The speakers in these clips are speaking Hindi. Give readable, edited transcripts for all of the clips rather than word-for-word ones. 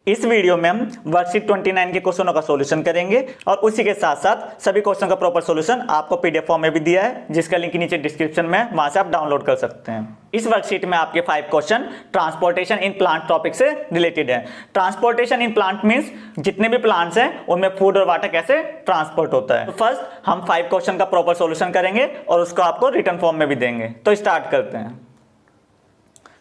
इस वीडियो में हम वर्कशीट 29 के क्वेश्चनों का सॉल्यूशन करेंगे और उसी के साथ साथ सभी क्वेश्चन का प्रॉपर सॉल्यूशन आपको पीडीएफ फॉर्म में भी दिया है, जिसका लिंक नीचे डिस्क्रिप्शन में, वहां से आप डाउनलोड कर सकते हैं। इस वर्कशीट में आपके 5 question transportation in plant topic से रिलेटेड है। ट्रांसपोर्टेशन इन प्लांट मींस जितने भी प्लांट्स हैं उनमें फूड और वाटर कैसे ट्रांसपोर्ट होता है। तो फर्स्ट हम 5 क्वेश्चन का प्रॉपर सॉल्यूशन करेंगे और उसको आपको रिटन फॉर्म में भी देंगे। तो स्टार्ट करते हैं।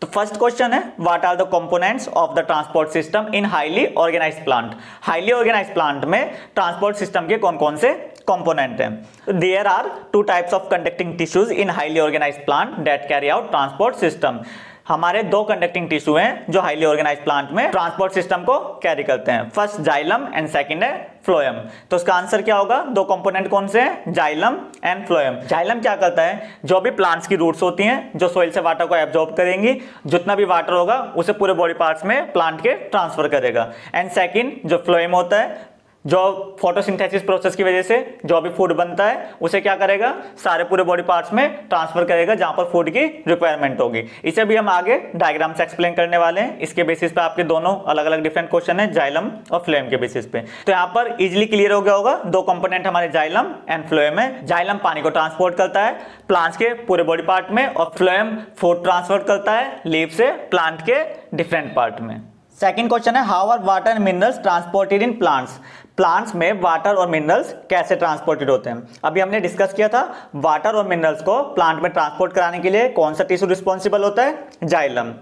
तो फर्स्ट क्वेश्चन है, what are the components of the transport system in highly organised plant. Highly organised plant में ट्रांसपोर्ट सिस्टम के कौन कौन से कंपोनेंट हैं। There are 2 types of conducting tissues in highly organised plant that carry out transport system. हमारे 2 कंडक्टिंग टिश्यू हैं जो हाईली ऑर्गेनाइज्ड प्लांट में ट्रांसपोर्ट सिस्टम को कैरी करते हैं। फर्स्ट जाइलम एंड सेकंड है फ्लोएम। तो इसका आंसर क्या होगा? 2 कंपोनेंट कौन से हैं? Xylem and phloem. जाइलम क्या करता है? जो भी प्लांट्स की रूट्स होती हैं जो सोइल से वाटर को एब्जॉर्ब करेंगी, जितना भी वाटर होगा उसे पूरे बॉडी पार्ट्स में प्लांट के ट्रांसफर करेगा। एंड सेकंड जो फ्लोएम होता है, जो फोटोसिंथेसिस प्रोसेस की वजह से जो भी फूड बनता है उसे क्या करेगा? सारे पूरे बॉडी पार्ट्स में ट्रांसफर करेगा जहां पर फूड की रिक्वायरमेंट होगी। इसे भी हम आगे डायग्राम से एक्सप्लेन करने वाले हैं। इसके बेसिस पे आपके दोनों अलग अलग डिफरेंट क्वेश्चन है, जाइलम और फ्लोएम के बेसिस पे। तो यहाँ पर इजिली क्लियर हो गया होगा, 2 कंपोनेंट हमारे जाइलम एंड फ्लोएम है। जाइलम पानी को ट्रांसपोर्ट करता है प्लांट्स के पूरे बॉडी पार्ट में और फ्लोएम फूड ट्रांसफर करता है लीफ से प्लांट के डिफरेंट पार्ट में। सेकंड क्वेश्चन है, how are water and minerals transported in plants. Plants में वाटर और मिनरल्स कैसे ट्रांसपोर्टेड होते हैं। अभी हमने डिस्कस किया था वाटर और मिनरल्स को प्लांट में ट्रांसपोर्ट कराने के लिए कौन सा टिश्यू रिस्पॉन्सिबल होता है? जाइलम।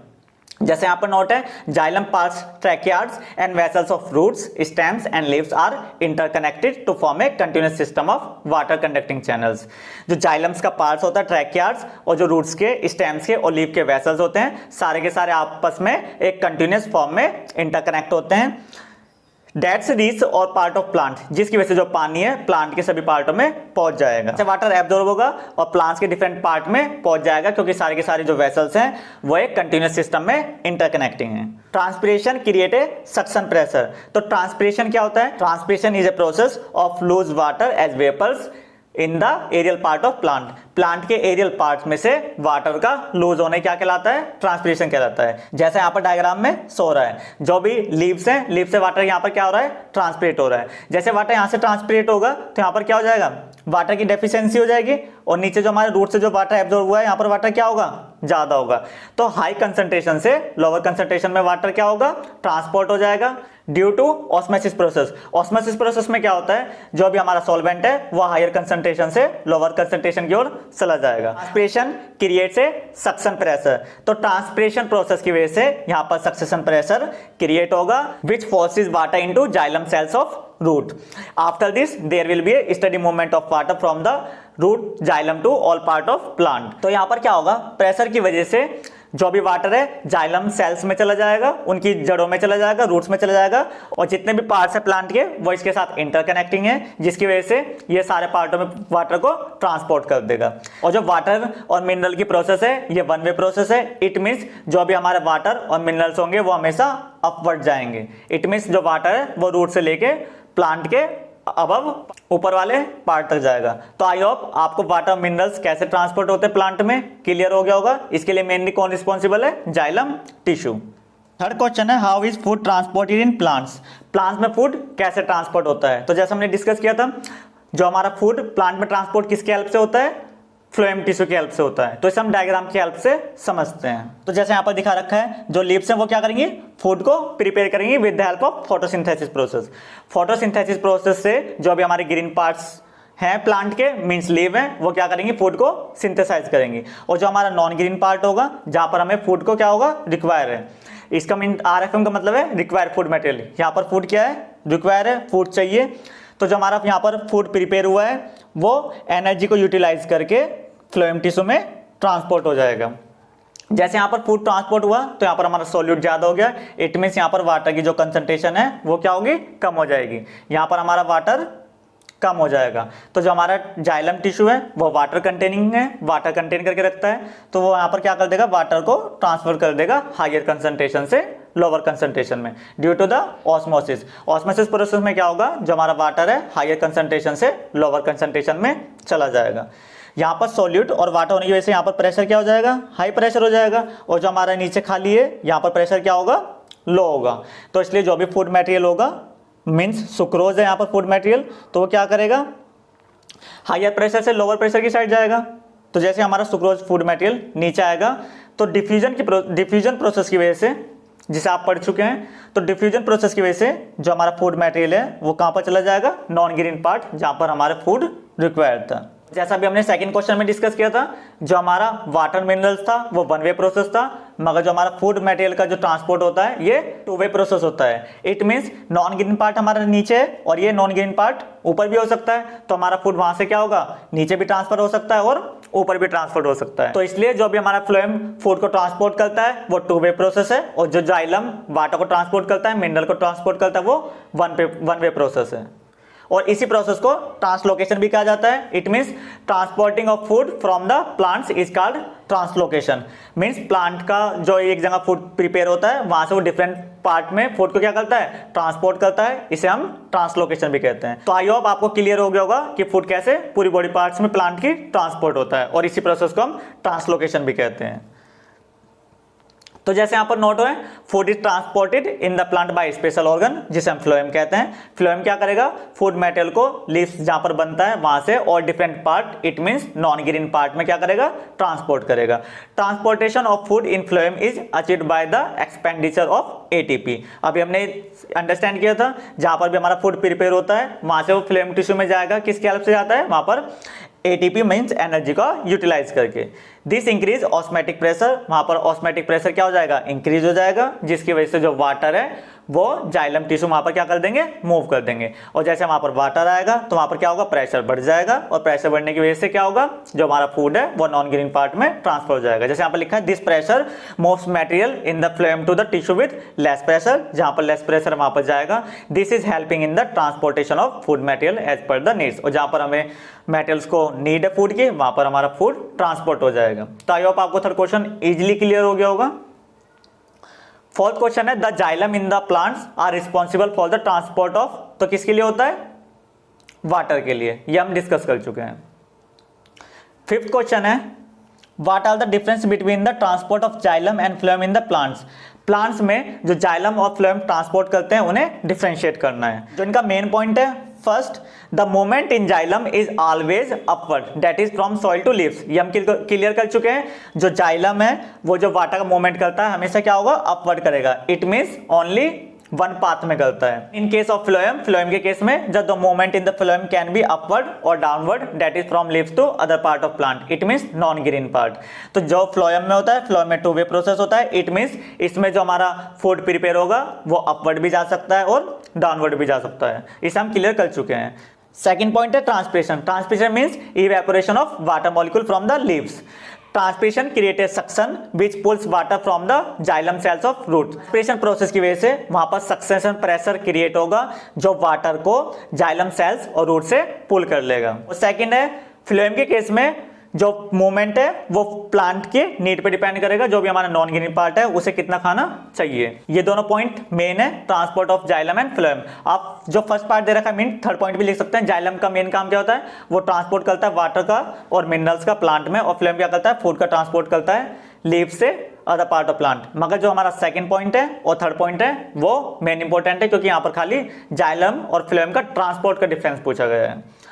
जैसे यहाँ पर नोट है, xylem parts tracheids and vessels of roots, stems and leaves are interconnected to form a continuous system of water conducting channels. जो जाइलम्स का पार्ट्स होता है ट्रैकियार्ड्स, और जो रूट्स के, स्टेम्स के और लीव के वेसल्स होते हैं, सारे के सारे आपस में एक कंटिन्यूअस फॉर्म में इंटरकनेक्ट होते हैं। That's रीच और पार्ट ऑफ प्लांट, जिसकी वजह से जो पानी है प्लांट के सभी पार्टों में पहुंच जाएगा। अच्छा, वाटर एब्जॉर्ब होगा और प्लांट्स के डिफरेंट पार्ट में पहुंच जाएगा, क्योंकि सारे के सारे जो वेसल्स हैं वो एक कंटिन्यूअस सिस्टम में इंटरकनेक्टिंग है। Transpiration create a suction pressure. तो ट्रांसपिरेशन क्या होता है? Transpiration is a process of lose water as vapours in the aerial part of plant. Plant के एरियल पार्ट में से वाटर का लूज होने क्या कहलाता है? ट्रांसपिरेशन कहलाता है। जैसे यहाँ पर डायग्राम में शो रहा है, जो भी लीव्स हैं, लीव से वाटर यहाँ पर क्या हो रहा है? ट्रांसपिरेट हो रहा है। जैसे वाटर यहाँ से ट्रांसपिरेट होगा तो यहाँ पर क्या हो जाएगा? वाटर की डेफिशिएंसी हो जाएगी, और नीचे जो हमारे रूट से जो वाटर एब्जॉर्ब हुआ है यहाँ पर वाटर क्या होगा? ज्यादा होगा। तो हाई कंसंट्रेशन से लोअर कंसंट्रेशन में वाटर क्या होगा? ट्रांसपोर्ट हो जाएगा due to osmosis process. Osmosis process में क्या होता है? जो भी हमारा सॉल्वेंट है वो हायर कंसंट्रेशन से लोअर कंसंट्रेशन की ओर चला जाएगा। Transpiration creates a suction pressure. तो ट्रांसपिरेशन प्रोसेस की वजह से यहाँ पर सक्शन प्रेशर क्रिएट होगा, which forces water into xylem cells of root. After this there will be a steady movement of water from the root xylem to all part of plant. तो यहाँ पर क्या होगा? प्रेशर की वजह से जो भी वाटर है जाइलम सेल्स में चला जाएगा, उनकी जड़ों में चला जाएगा, रूट्स में चला जाएगा, और जितने भी पार्ट्स है प्लांट के वो इसके साथ इंटरकनेक्टिंग है, जिसकी वजह से ये सारे पार्टों में वाटर को ट्रांसपोर्ट कर देगा। और जो वाटर और मिनरल की प्रोसेस है ये वन वे प्रोसेस है। इट मीन्स जो भी हमारे वाटर और मिनरल्स होंगे वो हमेशा अपवर्ड जाएंगे। इट मीन्स जो वाटर है वो रूट से लेके प्लांट के अबव ऊपर वाले पार्ट तक जाएगा। तो आई होप आपको वाटर मिनरल्स कैसे ट्रांसपोर्ट होते हैं प्लांट में क्लियर हो गया होगा। इसके लिए मेनली कौन रिस्पॉन्सिबल है? Xylem tissue. थर्ड क्वेश्चन है, how is food transported in plants. Plants में फूड कैसे ट्रांसपोर्ट होता है? तो जैसे हमने डिस्कस किया था, जो हमारा फूड प्लांट में ट्रांसपोर्ट किसके हेल्प से होता है? फ्लोएम टिश्यू की हेल्प से होता है। तो इसे हम डायग्राम की हेल्प से समझते हैं। तो जैसे यहाँ पर दिखा रखा है, जो लीव्स हैं वो क्या करेंगी? फूड को प्रिपेयर करेंगी with the help of photosynthesis process. Photosynthesis process से जो भी हमारे ग्रीन पार्ट्स हैं प्लांट के, मींस लीव हैं, वो क्या करेंगी? फूड को सिंथेसाइज करेंगी। और जो हमारा नॉन ग्रीन पार्ट होगा जहां पर हमें फूड को क्या होगा? रिक्वायर है। इसका मीन RFM का मतलब है रिक्वायर फूड मटेरियल। यहाँ पर फूड क्या है? रिक्वायर है, फूड चाहिए। तो जो हमारा यहाँ पर फूड प्रिपेयर हुआ है वो एनर्जी को यूटिलाइज करके फ्लोएम टिश्यू में ट्रांसपोर्ट हो जाएगा। जैसे यहाँ पर फूड ट्रांसपोर्ट हुआ तो यहाँ पर हमारा सॉल्यूट ज्यादा हो गया। इट मीन्स यहाँ पर वाटर की जो कंसंट्रेशन है वो क्या होगी? कम हो जाएगी। यहाँ पर हमारा वाटर कम हो जाएगा। तो जो हमारा जाइलम टिश्यू है वो वाटर कंटेनिंग है, वाटर कंटेन करके रखता है, तो वो यहाँ पर क्या कर देगा? वाटर को ट्रांसफर कर देगा हायर कंसंट्रेशन से लोअर कंसंट्रेशन में due to the osmosis. Osmosis process में क्या होगा? जो हमारा वाटर है हायर कंसंट्रेशन से लोअर कंसंट्रेशन में चला जाएगा। यहाँ पर सॉल्यूट और वाटर होने की वजह से यहाँ पर प्रेशर क्या हो जाएगा? हाई प्रेशर हो जाएगा। और जो हमारा नीचे खाली है यहाँ पर प्रेशर क्या होगा? लो होगा। तो इसलिए जो भी फूड मटेरियल होगा, मीन्स सुक्रोज है यहाँ पर फूड मटेरियल, तो वो क्या करेगा, हायर प्रेशर से लोअर प्रेशर की साइड जाएगा। तो जैसे हमारा सुक्रोज फूड मटेरियल नीचे आएगा, तो डिफ्यूजन प्रोसेस की वजह से, जिसे आप पढ़ चुके हैं, तो डिफ्यूजन प्रोसेस की वजह से जो हमारा फूड मटेरियल है वो कहाँ पर चला जाएगा, नॉन ग्रीन पार्ट, जहाँ पर हमारे फूड रिक्वायर्ड था। जैसा भी हमने सेकंड क्वेश्चन में डिस्कस किया था, जो हमारा वाटर मिनरल्स था वो वन वे प्रोसेस था, मगर जो हमारा फूड मटेरियल का जो ट्रांसपोर्ट होता है ये टू वे प्रोसेस होता है। It means non green part हमारा नीचे है और ये नॉन ग्रीन पार्ट ऊपर भी हो सकता है, तो हमारा फूड वहां से क्या होगा, नीचे भी ट्रांसफर हो सकता है और ऊपर भी ट्रांसफर हो सकता है। तो इसलिए जो भी हमारा फ्लोएम फूड को ट्रांसपोर्ट करता है वो टू वे प्रोसेस है, और जो जाइलम वाटर को ट्रांसपोर्ट करता है, मिनरल को ट्रांसपोर्ट करता है, वो वन वे प्रोसेस है। और इसी प्रोसेस को ट्रांसलोकेशन भी कहा जाता है। It means transporting of food from the plants is called translocation. Means plant का जो एक जगह फूड प्रिपेयर होता है, वहां से वो डिफरेंट पार्ट में फूड को क्या करता है, ट्रांसपोर्ट करता है, इसे हम ट्रांसलोकेशन भी कहते हैं। तो आई होप आपको क्लियर हो गया होगा कि फूड कैसे पूरी बॉडी पार्ट्स में प्लांट की ट्रांसपोर्ट होता है, और इसी प्रोसेस को हम ट्रांसलोकेशन भी कहते हैं। तो जैसे यहां पर नोट है, food is transported in the plant by special organ, जिसे हम फ्लोएम कहते हैं। फ्लोएम क्या करेगा, फूड मटेरियल को लीव्स जहां पर बनता है वहां से और different part, it means non green part में क्या करेगा, ट्रांसपोर्ट करेगा। Transportation of food in phloem is achieved by the expenditure of ATP. अभी हमने अंडरस्टैंड किया था, जहां पर भी हमारा फूड प्रिपेयर होता है वहां से वो फ्लोएम टिश्यू में जाएगा, किसकी हेल्प से जाता है, वहां पर एटीपी मीन्स एनर्जी का यूटिलाइज करके। दिस इंक्रीज ऑस्मेटिक प्रेशर, वहां पर ऑस्मेटिक प्रेशर क्या हो जाएगा, इंक्रीज हो जाएगा, जिसकी वजह से जो वाटर है वो जाइलम टिश्यू वहां पर क्या कर देंगे, मूव कर देंगे। और जैसे वहां पर वाटर आएगा तो वहां पर क्या होगा, प्रेशर बढ़ जाएगा, और प्रेशर बढ़ने की वजह से क्या होगा, जो हमारा फूड है वो नॉन ग्रीन पार्ट में ट्रांसफर हो जाएगा। जैसे यहाँ पर लिखा है, this pressure moves material in the phloem to the tissue with less pressure, जहां पर लेस प्रेशर वहां पर जाएगा। This is helping in the transportation of food material as per the needs, और जहां पर हमें मेटल्स को नीड है फूड की, वहां पर हमारा फूड ट्रांसपोर्ट हो जाएगा। तो आई होप आपको थर्ड क्वेश्चन इजीली क्लियर हो गया होगा। फोर्थ क्वेश्चन है, the xylem in the plants are responsible for the transport of, तो किसके लिए होता है, वाटर के लिए, ये हम डिस्कस कर चुके हैं। फिफ्थ क्वेश्चन है, what are the difference between the transport of xylem and phloem in the plants. Plants में जो जाइलम और फ्लोएम ट्रांसपोर्ट करते हैं उन्हें डिफरेंशिएट करना है। जो इनका मेन पॉइंट है, first, the movement in xylem is always upward, that is from soil to leaves. ये हम क्लियर कर चुके हैं। जो जाइलम है वो जो वाटर का मूवमेंट करता है हमेशा क्या होगा, अपवर्ड करेगा। It means only one path में करता है। In case of phloem, phloem के केस में जब the movement in the phloem can be upward और downward, that is from leaves to other part of plant, it means non green part. तो जो फ्लोएम में होता है, फ्लोएम में टू वे प्रोसेस होता है। इट मीन्स इसमें जो हमारा फूड प्रिपेयर होगा वो अपवर्ड भी जा सकता है और डाउनवर्ड भी जा सकता है। इसे हम क्लियर कर चुके हैं। सेकंड पॉइंट है transpiration. Transpiration means evaporation of water molecule from the leaves. Transpiration create a suction which pulls water from the xylem cells of root. Transpiration process की वजह से वहां पर सक्सेशन प्रेशर क्रिएट होगा जो वाटर को जाइलम सेल्स और रूट से पुल कर लेगा। और सेकंड है, फ्लोएम के केस में जो मूवमेंट है वो प्लांट के नीड पे डिपेंड करेगा, जो भी हमारा नॉन ग्रीन पार्ट है उसे कितना खाना चाहिए। ये दोनों पॉइंट मेन है, transport of xylem and phloem. आप जो फर्स्ट पार्ट दे रखा है मीन, थर्ड पॉइंट भी लिख सकते हैं। जाइलम का मेन काम क्या होता है, वो ट्रांसपोर्ट करता है वाटर का और मिनरल्स का प्लांट में, और फ्लोएम क्या करता है, फूड का ट्रांसपोर्ट करता है लीव से अदर पार्ट ऑफ प्लांट। मगर जो हमारा सेकंड पॉइंट है और थर्ड पॉइंट है वो मेन इंपॉर्टेंट है, क्योंकि यहाँ पर खाली जाइलम और फ्लोएम का ट्रांसपोर्ट का डिफरेंस पूछा गया है।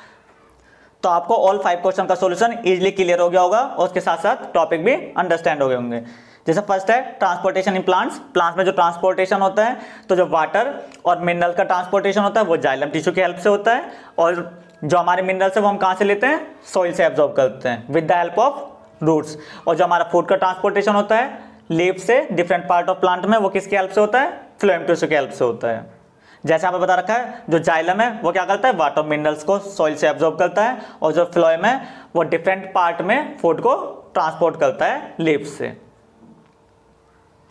तो आपको ऑल 5 क्वेश्चन का सॉल्यूशन इजीली क्लियर हो गया होगा, और उसके साथ साथ टॉपिक भी अंडरस्टैंड हो गए होंगे। जैसे फर्स्ट है ट्रांसपोर्टेशन इन प्लांट्स। प्लांट्स में जो ट्रांसपोर्टेशन होता है, तो जो वाटर और मिनरल का ट्रांसपोर्टेशन होता है वो जाइलम टिश्यू की हेल्प से होता है, और जो हमारे मिनरल्स है वो हम कहाँ से लेते हैं, सॉइल से एब्जॉर्ब करते हैं with the help of roots. और जो हमारा फूड का ट्रांसपोर्टेशन होता है लीफ से डिफरेंट पार्ट ऑफ प्लांट में, वो किसकी हेल्प से होता है, फ्लोएम टिश्यू की हेल्प से होता है। जैसे यहाँ पे बता रखा है, जो जाइलम है वो क्या करता है, वाटर मिनरल्स को सॉइल से एब्जॉर्ब करता है, और जो फ्लोएम है वो डिफरेंट पार्ट में फूड को ट्रांसपोर्ट करता है लीव्स से।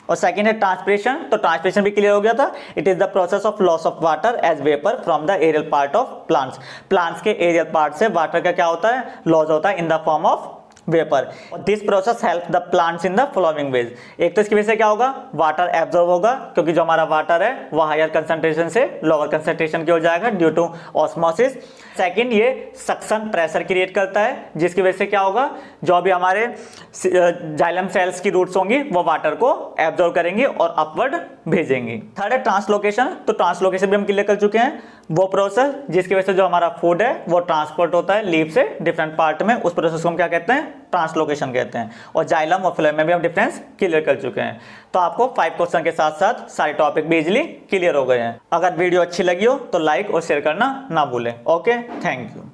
और सेकंड है ट्रांसपिरेशन। तो ट्रांसपिरेशन भी क्लियर हो गया था। It is the process of loss of water as vapour from the aerial part of plants. Plants के एरियल पार्ट से वाटर का क्या होता है, लॉस होता है in the form of vapour. This process help the plants in the following ways. एक तो इसकी वजह से क्या होगा, वाटर एब्जॉर्ब होगा, क्योंकि जो हमारा वाटर है वो हायर कंसंट्रेशन से लोअर कंसंट्रेशन की हो जाएगा ड्यू टू ऑस्मोसिस। सेकंड, ये सक्शन प्रेशर क्रिएट करता है, जिसकी वजह से क्या होगा, जो भी हमारे जाइलम सेल्स की रूट्स होंगी वो वाटर को एब्जॉर्ब करेंगी और अपवर्ड भेजेंगी। थर्ड है ट्रांसलोकेशन। तो ट्रांसलोकेशन भी हम क्लियर कर चुके हैं, वो प्रोसेस जिसकी वजह से जो हमारा फूड है वो ट्रांसपोर्ट होता है लीफ से डिफरेंट पार्ट में, उस प्रोसेस को हम क्या कहते हैं, ट्रांसलोकेशन कहते हैं। और जाइलम और फ्लोएम में भी हम डिफरेंस क्लियर कर चुके हैं। तो आपको 5 क्वेश्चन के साथ साथ सारे टॉपिक भी इजिली क्लियर हो गए हैं। अगर वीडियो अच्छी लगी हो तो लाइक और शेयर करना ना भूलें। Okay, thank you.